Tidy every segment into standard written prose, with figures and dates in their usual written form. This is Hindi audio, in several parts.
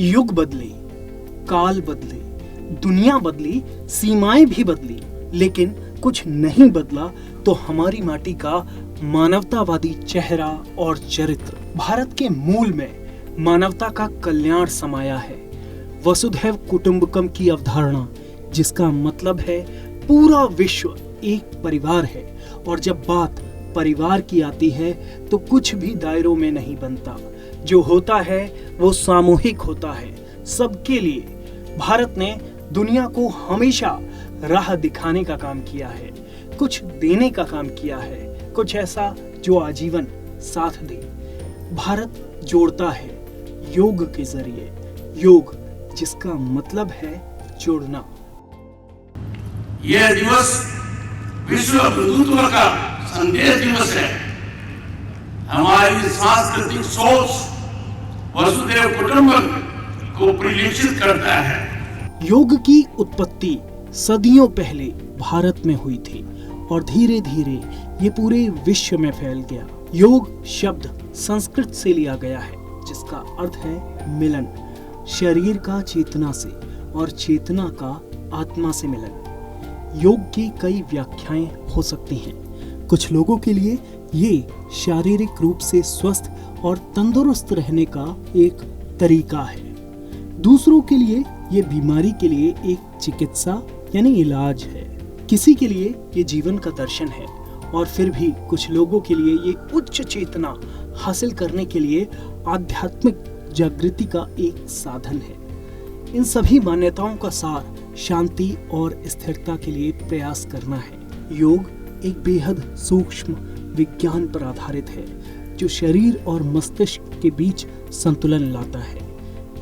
युग बदले, काल बदले, दुनिया बदली, सीमाएं भी बदली, लेकिन कुछ नहीं बदला तो हमारी माटी का मानवतावादी चेहरा और चरित्र। भारत के मूल में मानवता का कल्याण समाया है। वसुधैव कुटुंबकम की अवधारणा, जिसका मतलब है पूरा विश्व एक परिवार है। और जब बात परिवार की आती है तो कुछ भी दायरों में नहीं बनता। जो होता है वो सामूहिक होता है, सबके लिए। भारत ने दुनिया को हमेशा राह दिखाने का काम किया है, कुछ देने का काम किया है, कुछ ऐसा जो आजीवन साथ दे। भारत जोड़ता है योग के जरिए, योग जिसका मतलब है जोड़ना। यह दिवस विश्व बंधुत्व का संदेश दिवस है। हमारी सांस्कृतिक सोच वसुधैव कुटुंबकम को परिलक्षित करता है। योग की उत्पत्ति सदियों पहले भारत में हुई थी और धीरे धीरे ये पूरे विश्व में फैल गया। योग शब्द संस्कृत से लिया गया है, जिसका अर्थ है मिलन, शरीर का चेतना से और चेतना का आत्मा से मिलन। योग की कई व्याख्याएं हो सकती हैं। कुछ लोगों के लिए ये शारीरिक रूप से स्वस्थ और तंदुरुस्त रहने का एक तरीका है। दूसरों के लिए ये बीमारी के लिए एक चिकित्सा यानी इलाज है। किसी के लिए ये जीवन का दर्शन है और फिर भी कुछ लोगों के लिए ये उच्च चेतना हासिल करने के लिए आध्यात्मिक जागृति का एक साधन है। इन सभी मान्यताओं का सार शांति और स्थिरता के लिए प्रयास करना है। योग एक बेहद सूक्ष्म विज्ञान पर आधारित है जो शरीर और मस्तिष्क के बीच संतुलन लाता है।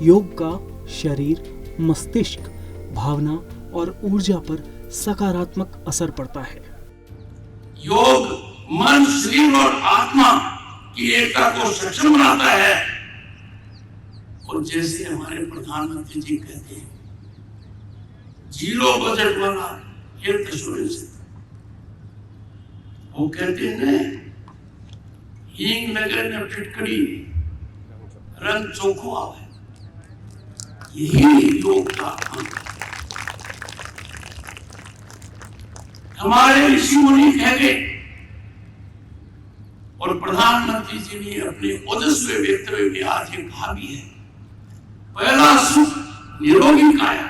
योग का शरीर, मस्तिष्क, भावना और ऊर्जा पर सकारात्मक असर पड़ता है। योग मन, शरीर और आत्मा की एकता को सक्षम बनाता है। और जैसे हमारे प्रधानमंत्री जी कहते हैं, जीरो बजट वाला हेल्थ इंश्योरेंस। वो कहते हैं हींग नगर में फिटकड़ी रंग चोखो आवे। यही योग का अंग। हमारे ऋषि मुनि कह गए और प्रधानमंत्री जी ने अपने ओजस्वी वक्तव्य में आज ये कहा भी है, पहला सुख निरोगी काया,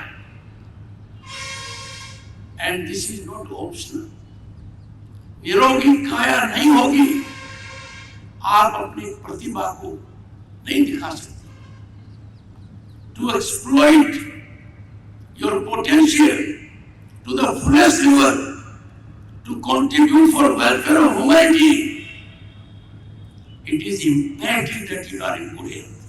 and this is not optional. निरोगी काया नहीं होगी, आप अपनी प्रतिभा को नहीं दिखा सकते। To exploit your potential to the fullest level, to contribute for welfare of humanity, it is imperative that you are in good health.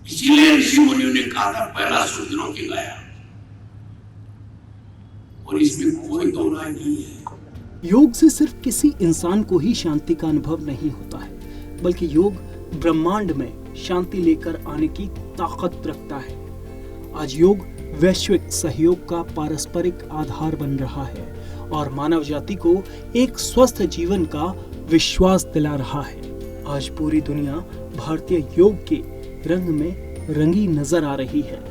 इसीलिए ऋषि मुनियों ने कहा था पहला सुख निरोगी काया, और इसमें कोई दो राय नहीं है। योग से सिर्फ किसी इंसान को ही शांति का अनुभव नहीं होता है, बल्कि योग ब्रह्मांड में शांति लेकर आने की ताकत रखता है। आज योग वैश्विक सहयोग का पारस्परिक आधार बन रहा है और मानव जाति को एक स्वस्थ जीवन का विश्वास दिला रहा है। आज पूरी दुनिया भारतीय योग के रंग में रंगी नजर आ रही है।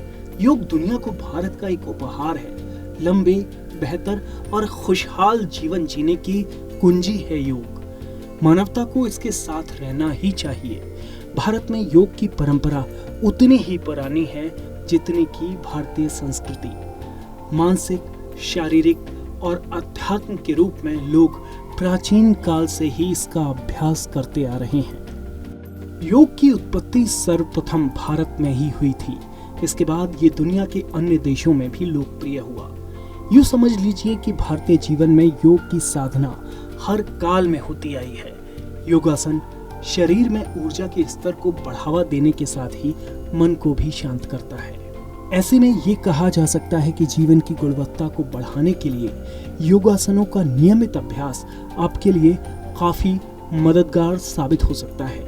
योग दुनिया को भारत का एक उपहार है। लंबे, बेहतर और खुशहाल जीवन जीने की कुंजी है योग। मानवता को इसके साथ रहना ही चाहिए। भारत में योग की परंपरा उतनी ही पुरानी है जितनी की भारतीय संस्कृति। मानसिक, शारीरिक और अध्यात्म के रूप में लोग प्राचीन काल से ही इसका अभ्यास करते आ रहे हैं। योग की उत्पत्ति सर्वप्रथम भारत में ही हुई थी। इसके बाद ये दुनिया के अन्य देशों में भी लोकप्रिय हुआ। यूँ समझ लीजिए कि भारतीय जीवन में योग की साधना हर काल में होती आई है। योगासन शरीर में ऊर्जा के स्तर को बढ़ावा देने के साथ ही मन को भी शांत करता है। ऐसे में ये कहा जा सकता है कि जीवन की गुणवत्ता को बढ़ाने के लिए योगासनों का नियमित अभ्यास आपके लिए काफी मददगार साबित हो सकता है।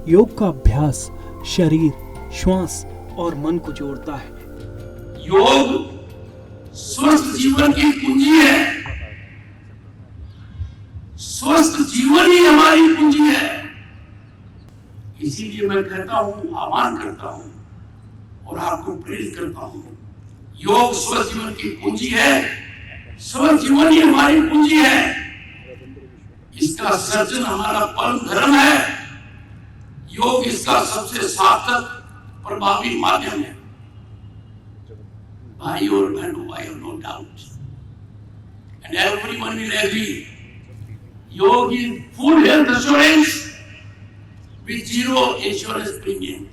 योग का अभ्यास शरीर, श्वास और मन को जोड़ता है। योग स्वस्थ जीवन की कुंजी है। स्वस्थ जीवन ही हमारी पूंजी है। इसीलिए मैं कहता हूं, आह्वान करता हूं और आपको प्रेरित करता हूं, योग स्वजीवन की पूंजी है, स्वजीवन ही हमारी पूंजी है, इसका सर्जन हमारा परम धर्म है। योग इसका सबसे सार्थक प्रभावी माध्यम है। भाई और बहनों, I have no doubt, and everyone will agree, योग is full health assurance with zero insurance premium।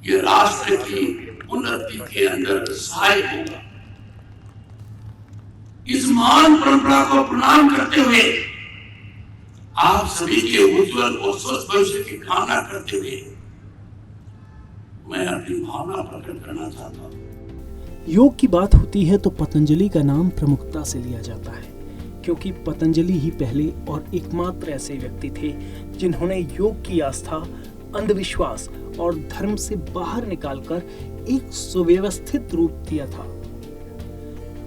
ये राष्ट्र की उन्नति के अंदर सहायक होगा। इस महान परंपरा को प्रणाम करते हुए आप सभी के उज्जवल और स्वस्थ भविष्य की कामना करते हुए मैं अपनी भावना प्रकट करना चाहता हूँ। योग की बात होती है तो पतंजलि का नाम प्रमुखता से लिया जाता है, क्योंकि पतंजलि ही पहले और एकमात्र ऐसे व्यक्ति थे जिन्होंने योग की आस्था, अंधविश्वास और धर्म से बाहर निकालकर एक सुव्यवस्थित रूप दिया था।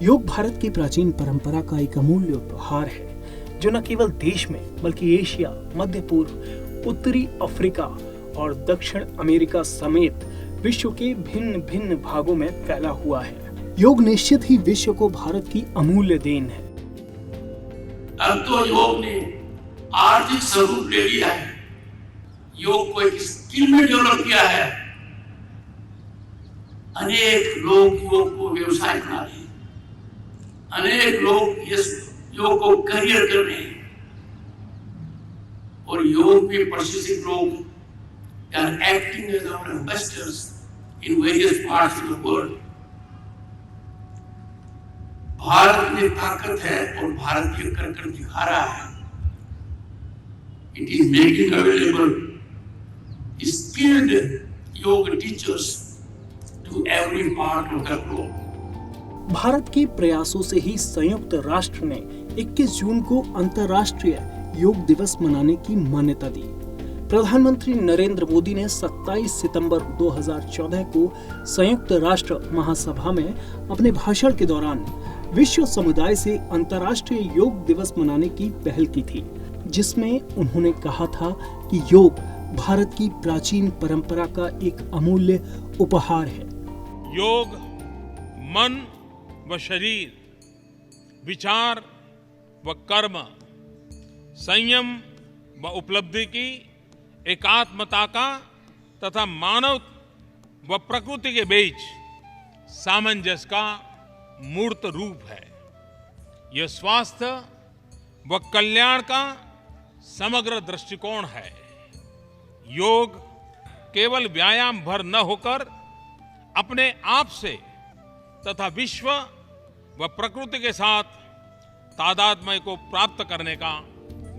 योग भारत की प्राचीन परंपरा का एक अमूल्य उपहार है, जो न केवल देश में बल्कि एशिया, मध्य पूर्व, उत्तरी अफ्रीका और दक्षिण अमेरिका समेत विश्व के भिन्न भिन्न भागों में फैला हुआ है। योग निश्चित ही विश्व को भारत की अमूल्य देन है। अब तो योग ने आर्थिक स्वरूप ले लिया है। योग को एक स्किल में डेवलप किया है। अनेक लोग योग को व्यवसाय बना रहे हैं, अनेक लोग इस योग को करियर कर रहे हैं, और योग में प्रशिक्षित लोग are acting as our ambassadors in various parts of the world। Bharat में ताकत है और भारत ये कर दिखा रहा है। It is making available skilled yoga teachers to every part of the globe। Bharat के प्रयासों से ही संयुक्त राष्ट्र ने 21 जून को अंतर्राष्ट्रीय योग दिवस मनाने की मान्यता दी। प्रधानमंत्री नरेंद्र मोदी ने 27 सितंबर 2014 को संयुक्त राष्ट्र महासभा में अपने भाषण के दौरान विश्व समुदाय से अंतर्राष्ट्रीय योग दिवस मनाने की पहल की थी, जिसमें उन्होंने कहा था कि योग भारत की प्राचीन परंपरा का एक अमूल्य उपहार है। योग मन व शरीर, विचार व कर्म, संयम व उपलब्धि की एकात्मता का तथा मानव व प्रकृति के बीच सामंजस्य का मूर्त रूप है। यह स्वास्थ्य व कल्याण का समग्र दृष्टिकोण है। योग केवल व्यायाम भर न होकर अपने आप से तथा विश्व व प्रकृति के साथ तादात्म्य को प्राप्त करने का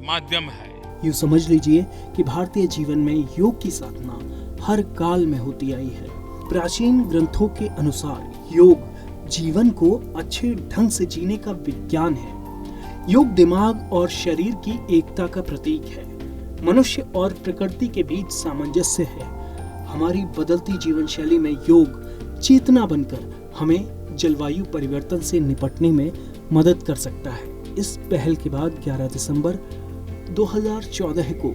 माध्यम है। यूं समझ लीजिए कि भारतीय जीवन में योग की साधना हर काल में होती आई है। प्राचीन ग्रंथों के अनुसार योग जीवन को अच्छे ढंग से जीने का विज्ञान है। योग दिमाग और शरीर की एकता का प्रतीक है। मनुष्य और प्रकृति के बीच सामंजस्य है। हमारी बदलती जीवन शैली में योग चेतना बनकर हमें जलवायु परिवर्तन से निपटने में मदद कर सकता है। इस पहल के बाद 11 दिसंबर 2014 को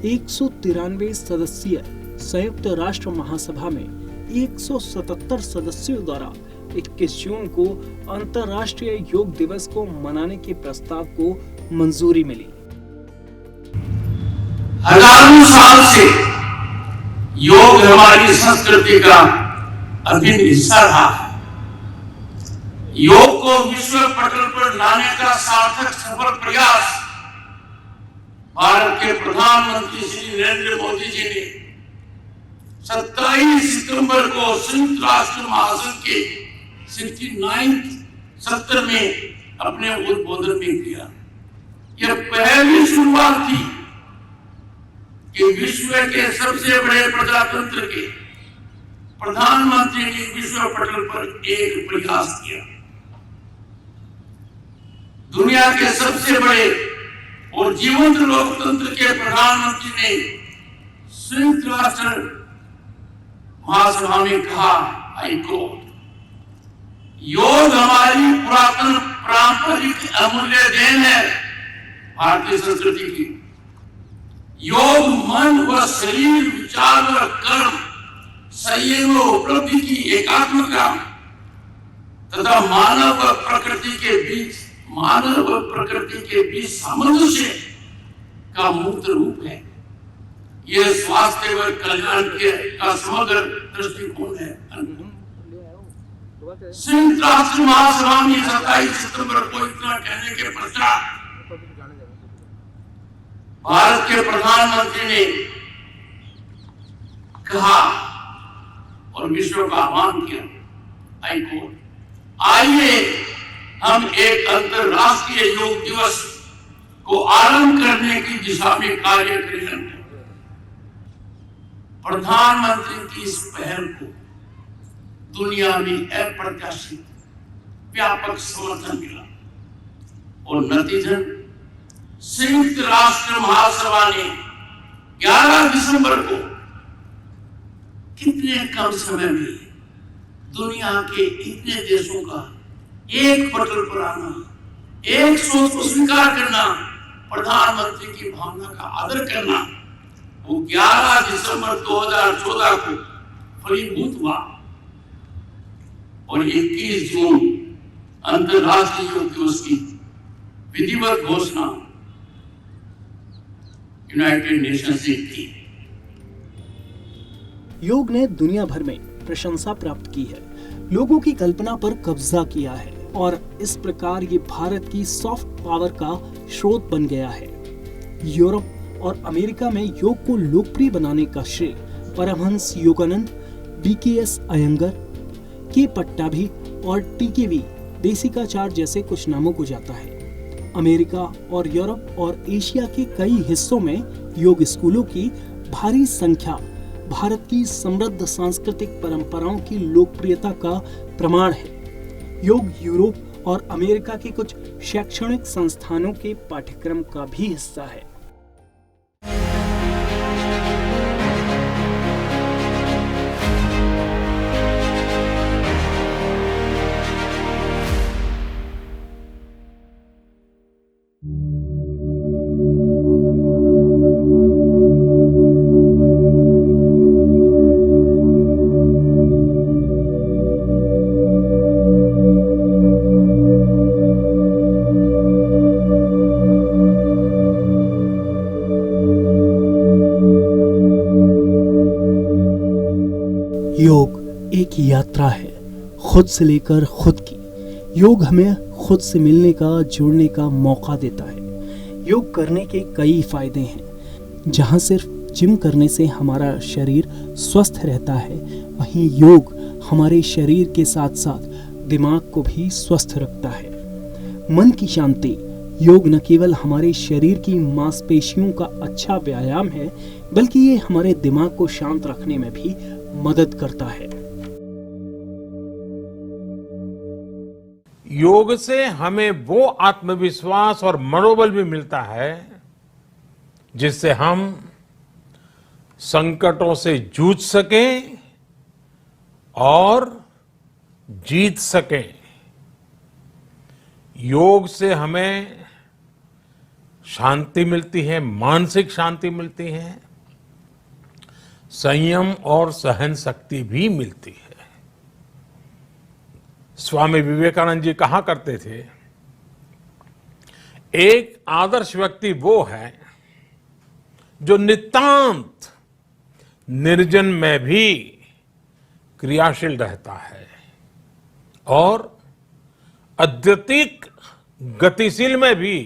193 सदस्यीय संयुक्त राष्ट्र महासभा में 177 सदस्यों द्वारा 21 जून को अंतर्राष्ट्रीय योग दिवस को मनाने के प्रस्ताव को मंजूरी मिली। हजारों साल से योग हमारी संस्कृति का अभिन्न हिस्सा रहा है। योग को विश्व पटल पर लाने का सार्थक सफल प्रयास भारत के प्रधानमंत्री श्री नरेंद्र मोदी जी ने 27 सितंबर को संयुक्त राष्ट्र महासंघ के 69 सत्र में अपने उद्बोधन में किया। यह पहली शुरुआत थी कि विश्व के सबसे बड़े प्रजातंत्र के प्रधानमंत्री ने विश्व पटल पर एक प्रयास किया। दुनिया के सबसे बड़े और जीवंत लोकतंत्र के प्रधानमंत्री ने संयुक्त राष्ट्र महासभा में कहा, आई कोट, योग हमारी पुरातन पारंपरिक अमूल्य देन है भारतीय संस्कृति की। योग मन व शरीर, विचार व कर्म संयम व उपलब्धि की एकात्मता तथा मानव व प्रकृति के बीच सामंजस्य का मूर्त रूप है। यह स्वास्थ्य व कल्याण का समग्र दृष्टिकोण है। संयुक्त राष्ट्र महासभा में 27 सितंबर को इतना कहने के पश्चात भारत के प्रधानमंत्री ने कहा और विश्व का आह्वान किया, आइए हम एक अंतरराष्ट्रीय योग दिवस को आरंभ करने की दिशा में कार्य करें। प्रधानमंत्री की इस पहल को दुनिया में अप्रत्याशित व्यापक समर्थन मिला और नतीजन संयुक्त राष्ट्र महासभा ने 11 दिसंबर को कितने कम समय में दुनिया के इतने देशों का एक पटल पर आना, एक सोच को स्वीकार करना, प्रधानमंत्री की भावना का आदर करना, वो 11 दिसंबर 2014 को फलीभूत हुआ और 21 जून अंतरराष्ट्रीय योग दिवस की विधिवत घोषणा यूनाइटेड नेशंस ने की। योग ने दुनिया भर में प्रशंसा प्राप्त की है, लोगों की कल्पना पर कब्जा किया है और इस प्रकार ये भारत की सॉफ्ट पावर का स्रोत बन गया है। यूरोप और अमेरिका में योग को लोकप्रिय बनाने का श्रेय परमहंस योगानंद, BKS अयंगर, के पट्टाभी और TKV देसिकाचार्य जैसे कुछ नामों को जाता है। अमेरिका और यूरोप और एशिया के कई हिस्सों में योग स्कूलों की भारी संख्या भारत की समृद्ध सांस्कृतिक परंपराओं की लोकप्रियता का प्रमाण है। योग यूरोप और अमेरिका के कुछ शैक्षणिक संस्थानों के पाठ्यक्रम का भी हिस्सा है। योग एक यात्रा है, खुद से लेकर खुद की। योग हमें खुद से मिलने का, जुड़ने का मौका देता है। योग करने के कई फायदे हैं। जहाँ सिर्फ जिम करने से हमारा शरीर स्वस्थ रहता है, वहीं योग हमारे शरीर के साथ साथ दिमाग को भी स्वस्थ रखता है। मन की शांति। योग न केवल हमारे शरीर की मांसपेशियों का अच्छा व्यायाम है, बल्कि ये हमारे दिमाग को शांत रखने में भी मदद करता है। योग से हमें वो आत्मविश्वास और मनोबल भी मिलता है जिससे हम संकटों से जूझ सकें और जीत सकें। योग से हमें शांति मिलती है, मानसिक शांति मिलती है, संयम और सहन शक्ति भी मिलती है। स्वामी विवेकानंद जी कहा करते थे, एक आदर्श व्यक्ति वो है जो नितांत निर्जन में भी क्रियाशील रहता है और अत्यधिक गतिशील में भी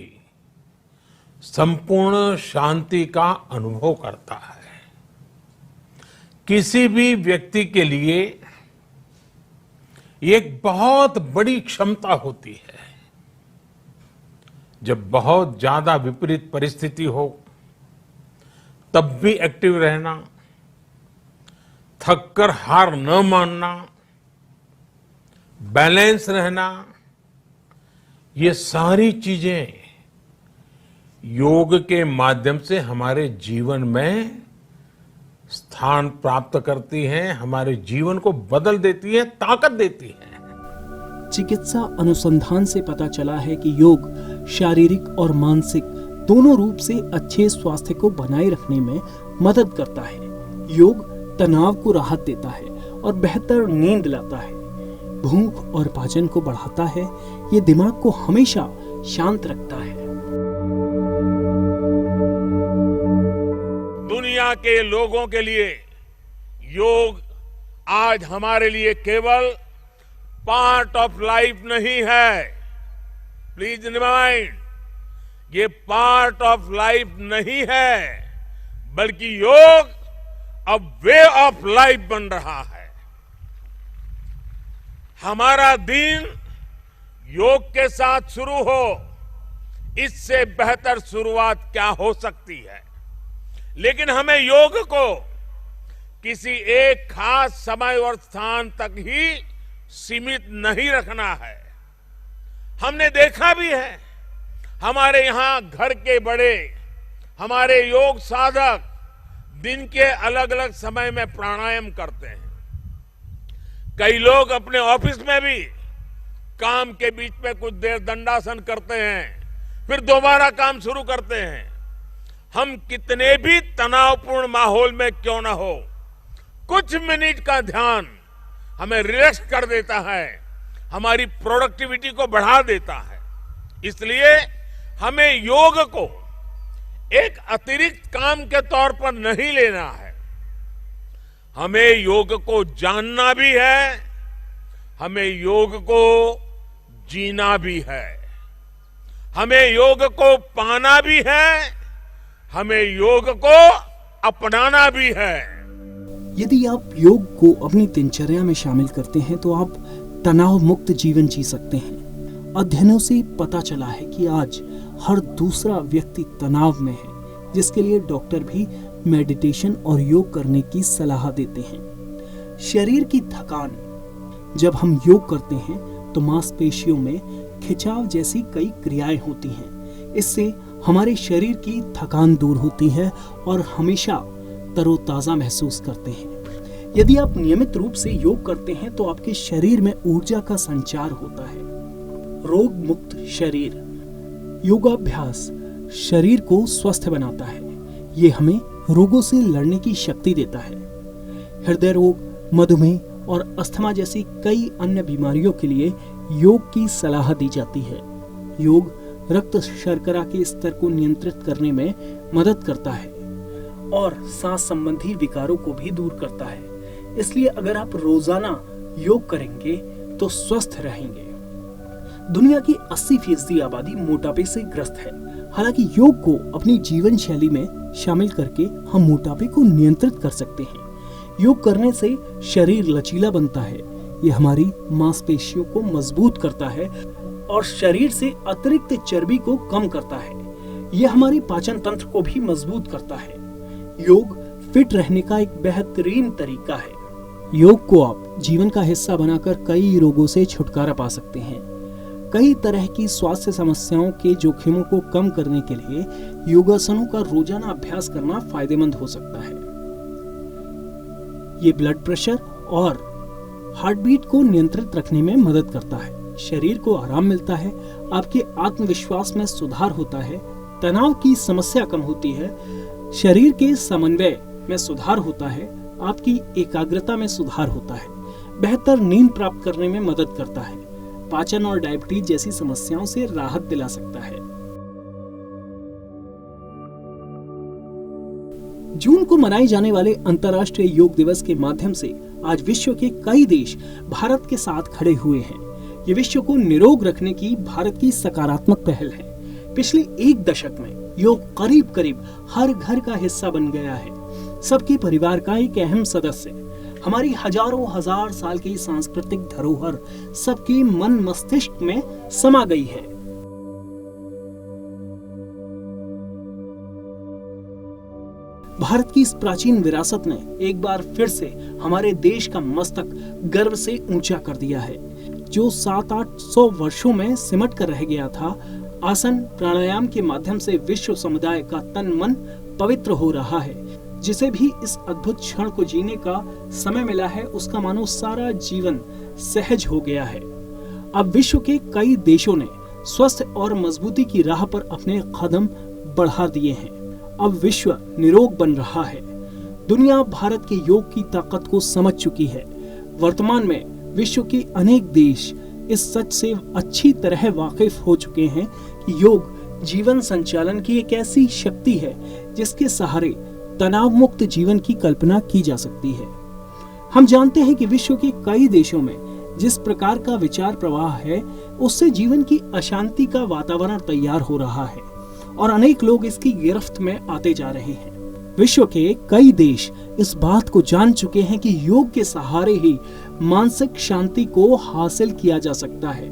संपूर्ण शांति का अनुभव करता है। किसी भी व्यक्ति के लिए एक बहुत बड़ी क्षमता होती है, जब बहुत ज्यादा विपरीत परिस्थिति हो तब भी एक्टिव रहना, थककर हार न मानना, बैलेंस रहना, ये सारी चीजें योग के माध्यम से हमारे जीवन में स्थान प्राप्त करती हैं, हमारे जीवन को बदल देती है, ताकत देती है। चिकित्सा अनुसंधान से पता चला है कि योग शारीरिक और मानसिक दोनों रूप से अच्छे स्वास्थ्य को बनाए रखने में मदद करता है। योग तनाव को राहत देता है और बेहतर नींद लाता है। भूख और पाचन को बढ़ाता है। ये दिमाग को हमेशा शांत रखता है। दुनिया के लोगों के लिए योग आज हमारे लिए केवल पार्ट ऑफ लाइफ नहीं है। प्लीज रिमाइंड, ये पार्ट ऑफ लाइफ नहीं है, बल्कि योग अब वे ऑफ लाइफ बन रहा है। हमारा दिन योग के साथ शुरू हो, इससे बेहतर शुरुआत क्या हो सकती है। लेकिन हमें योग को किसी एक खास समय और स्थान तक ही सीमित नहीं रखना है। हमने देखा भी है, हमारे यहां घर के बड़े, हमारे योग साधक दिन के अलग अलग समय में प्राणायाम करते हैं। कई लोग अपने ऑफिस में भी काम के बीच में कुछ देर दंडासन करते हैं, फिर दोबारा काम शुरू करते हैं। हम कितने भी तनावपूर्ण माहौल में क्यों ना हो, कुछ मिनट का ध्यान हमें रिलैक्स कर देता है, हमारी प्रोडक्टिविटी को बढ़ा देता है। इसलिए हमें योग को एक अतिरिक्त काम के तौर पर नहीं लेना है। हमें योग को जानना भी है, हमें योग को जीना भी है, हमें योग को पाना भी है, हमें योग को अपनाना भी है। यदि आप योग को अपनी दिनचर्या में शामिल करते हैं तो आप तनाव मुक्त जीवन जी सकते हैं। अध्ययनों से पता चला है कि आज हर दूसरा व्यक्ति तनाव में है, जिसके लिए डॉक्टर भी मेडिटेशन और योग करने की सलाह देते हैं। शरीर की थकान, जब हम योग करते हैं तो मांसपेशियों में खिंचाव जैसी कई क्रियाएं होती हैं। इससे हमारे शरीर की थकान दूर होती है और हमेशा तरोताजा महसूस करते हैं। यदि आप नियमित रूप से योग करते हैं तो आपके शरीर में ऊर्जा का संचार होता है। रोग मुक्त शरीर, योगाभ्यास शरीर को स्वस्थ बनाता है। ये हमें रोगों से लड़ने की शक्ति देता है। हृदय रोग, मधुमेह और अस्थमा जैसी कई अन्य बीमारियों के लिए योग की सलाह दी जाती है। योग रक्त शर्करा के स्तर को नियंत्रित करने में मदद करता है और सांस संबंधी विकारों को भी दूर करता है। इसलिए अगर आप रोजाना योग करेंगे तो स्वस्थ रहेंगे। दुनिया की 80% आबादी मोटापे से ग्रस्त है। हालांकि योग को अपनी जीवन शैली में शामिल करके हम मोटापे को नियंत्रित कर सकते हैं। योग करने से शरीर लचीला बनता है। ये हमारी मांसपेशियों को मजबूत करता है और शरीर से अतिरिक्त चर्बी को कम करता है। यह हमारे पाचन तंत्र को भी मजबूत करता है। योग फिट रहने का एक बेहतरीन तरीका है। योग को आप जीवन का हिस्सा बनाकर कई रोगों से छुटकारा पा सकते हैं। कई तरह की स्वास्थ्य समस्याओं के जोखिमों को कम करने के लिए योगासनों का रोजाना अभ्यास करना फायदेमंद हो सकता है। ये ब्लड प्रेशर और हार्ट बीट को नियंत्रित रखने में मदद करता है। शरीर को आराम मिलता है, आपके आत्मविश्वास में सुधार होता है, तनाव की समस्या कम होती है, शरीर के समन्वय में सुधार होता है, आपकी एकाग्रता में सुधार होता है, बेहतर नींद प्राप्त करने में मदद करता है, पाचन और डायबिटीज जैसी समस्याओं से राहत दिला सकता है। जून को मनाए जाने वाले अंतर्राष्ट्रीय योग दिवस के माध्यम से आज विश्व के कई देश भारत के साथ खड़े हुए हैं। ये विश्व को निरोग रखने की भारत की सकारात्मक पहल है। पिछले एक दशक में योग करीब करीब हर घर का हिस्सा बन गया है, सबके परिवार का एक अहम सदस्य। हमारी हजारों हजार साल की सांस्कृतिक धरोहर सबके मन मस्तिष्क में समा गई है। भारत की इस प्राचीन विरासत ने एक बार फिर से हमारे देश का मस्तक गर्व से ऊंचा कर दिया है। जो 700-800 वर्षों में सिमट कर रह गया था, आसन प्राणायाम के माध्यम से विश्व समुदाय का तन मन पवित्र हो रहा है। जिसे भी इस अद्भुत क्षण को जीने का समय मिला है, उसका मानो सारा जीवन सहज हो गया है। अब विश्व के कई देशों ने स्वस्थ और मजबूती की राह पर अपने कदम बढ़ा दिए हैं। अब विश्व निरोग बन रहा है। दुनिया भारत के योग की ताकत को समझ चुकी है। वर्तमान में विश्व के अनेक देश इस सच से अच्छी तरह वाकिफ हो चुके हैं कि योग जीवन संचालन की एक ऐसी शक्ति है जिसके सहारे तनाव मुक्त जीवन की कल्पना की जा सकती है। हम जानते हैं कि विश्व के कई देशों में जिस प्रकार का विचार प्रवाह है, उससे जीवन की अशांति का वातावरण तैयार हो रहा है और अनेक लोग इसकी गिरफ्त में आते जा रहे हैं। विश्व के कई देश इस बात को जान चुके हैं कि योग के सहारे ही मानसिक शांति को हासिल किया जा सकता है।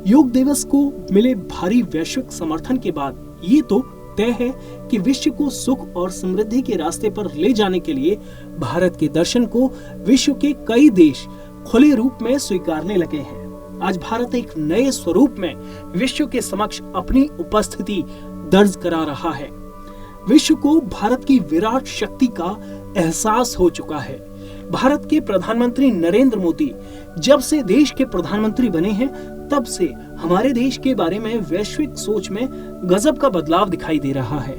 योग दिवस को मिले भारी वैश्विक समर्थन के बाद ये तो तय है कि विश्व को सुख और समृद्धि के रास्ते पर ले जाने के लिए भारत के दर्शन को विश्व के कई देश खुले रूप में स्वीकारने लगे हैं। आज भारत एक नए स्वरूप में विश्व के समक्ष अपनी उपस्थिति दर्ज करा रहा है। विश्व को भारत की विराट शक्ति का एहसास हो चुका है। भारत के प्रधानमंत्री नरेंद्र मोदी जब से देश के प्रधानमंत्री बने हैं, तब से हमारे देश के बारे में वैश्विक सोच में गजब का बदलाव दिखाई दे रहा है।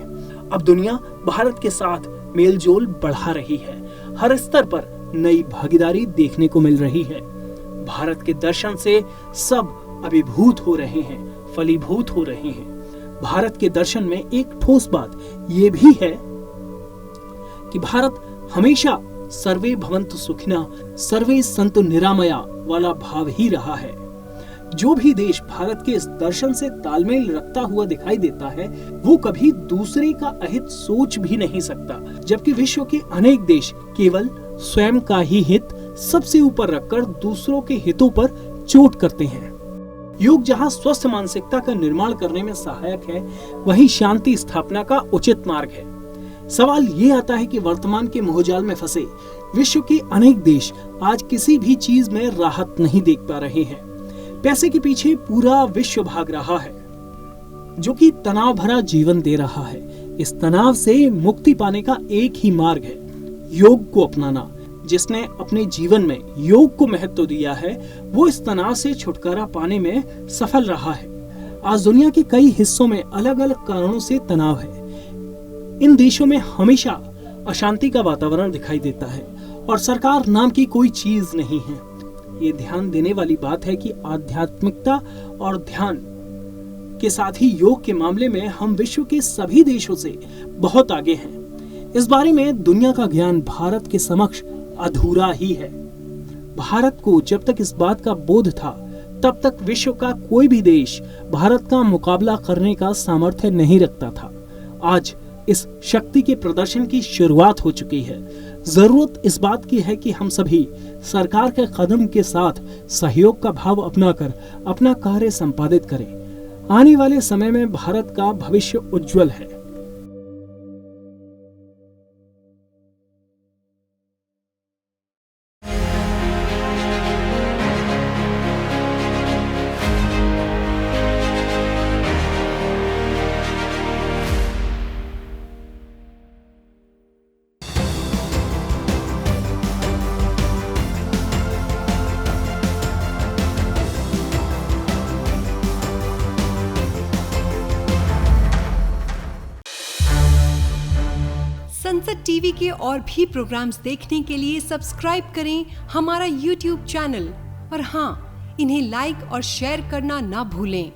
अब दुनिया भारत के साथ मेलजोल बढ़ा रही है। हर स्तर पर नई भागीदारी देखने को मिल रही है। भारत के दर्शन से सब अभिभूत हो रहे हैं, फलीभूत हो रहे हैं। भारत के दर्शन में एक ठोस बात ये भी है कि भारत हमेशा सर्वे भवन्तु सुखिनः सर्वे सन्तु निरामया वाला भाव ही रहा है। जो भी देश भारत के इस दर्शन से तालमेल रखता हुआ दिखाई देता है, वो कभी दूसरे का अहित सोच भी नहीं सकता, जबकि विश्व के अनेक देश केवल स्वयं का ही हित सबसे ऊपर रखकर दूसरों के हितों पर चोट करते हैं। योग जहाँ स्वस्थ मानसिकता का निर्माण करने में सहायक है, वहीं शांति स्थापना का उचित मार्ग है। सवाल ये आता है कि वर्तमान के मोहजाल में फंसे विश्व के अनेक देश आज किसी भी चीज में राहत नहीं देख पा रहे हैं। पैसे के पीछे पूरा विश्व भाग रहा है, जो कि तनाव भरा जीवन दे रहा है। इस तनाव से मुक्ति पाने का एक ही मार्ग है, योग को अपनाना। जिसने अपने जीवन में योग को महत्व दिया है, वो इस तनाव से छुटकारा पाने में सफल रहा है। आज दुनिया के कई हिस्सों में अलग अलग कारणों से तनाव है। इन देशों में हमेशा अशांति का वातावरण दिखाई देता है और सरकार नाम की कोई चीज नहीं है। ये ध्यान देने वाली बात है कि आध्यात्मिकता और ध्यान के साथ ही योग के मामले में हम विश्व के सभी देशों से बहुत आगे हैं। इस बारे में दुनिया का ज्ञान भारत के समक्ष अधूरा ही है। भारत को जब तक इस बात का बोध था, तब तक विश्व का कोई भी देश भारत का मुकाबला करने का सामर्थ्य नहीं रखता था। आज इस शक्ति के प्रदर्शन की शुरुआत हो चुकी है। जरूरत इस बात की है कि हम सभी सरकार के कदम के साथ सहयोग का भाव अपनाकर अपना कार्य संपादित करें। आने वाले समय में भारत का भविष्य उज्जवल है। संसद टीवी के और भी प्रोग्राम्स देखने के लिए सब्सक्राइब करें हमारा YouTube चैनल और हाँ, इन्हें लाइक और शेयर करना ना भूलें।